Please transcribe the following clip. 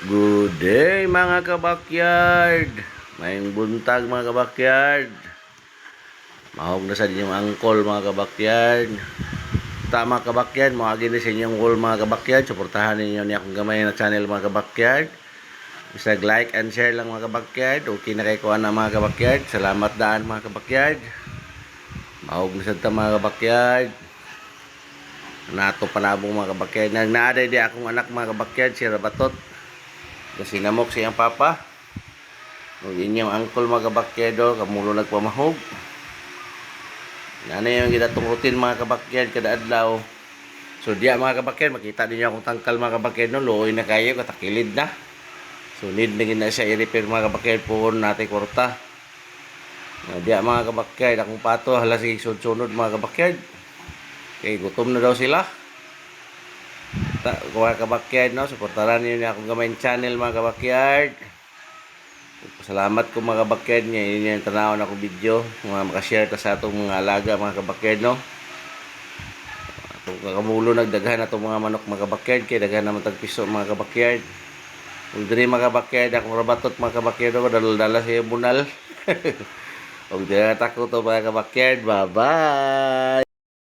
Good day mga kabakyard. Mayong buntag mga kabakyard. Mahog na sa inyong angkol mga kabakyard. Tama kabakyard, moagi na sa inyong wall mga kabakyard. Suportahan ninyo niya akong gamay na channel mga kabakyard. Isag like and share lang mga kabakyard. Okay na kay kuha na mga kabakyard. Salamat daan mga kabakyard. Mahog na sa ita mga kabakyard. Nato panabong mga kabakyard. Nagnaaday di akong anak mga kabakyard, si Rabatot. Kasi namok siyang papa. Nung inyong angkol mga kabakyado, kamulo nagpamahog. Nanay yung ginatong routine mga kabakyad kada adlaw. So diya mga kabakyad, makita ninyo akong tangkal mga kabakyad no, luoy na kayo, katakilid na. So need na gina siya i-repair mga kabakyad po natin kwarta. Diya mga kabakyad, akong pato, hala sige sunod-sunod mga kabakyad. Okay, gutom na daw sila. Mga kabakyard, no? Suportaran niyo akong gamayin channel mga kabakyard. Salamat ko mga kabakyard niya. Yun yung tanawon ako video. Mga makashare ta sa itong mga alaga mga kabakyard, no? Itong kakamulo nagdaghan na itong mga manok mga kabakyard. Kaya daghan naman tagpiso mga kabakyard. Kung diri mga kabakyard, akong Rabatot mga kabakyard ako. Dala-dala sa bunal. Huwag diri takot mga kabakyard. Bye-bye!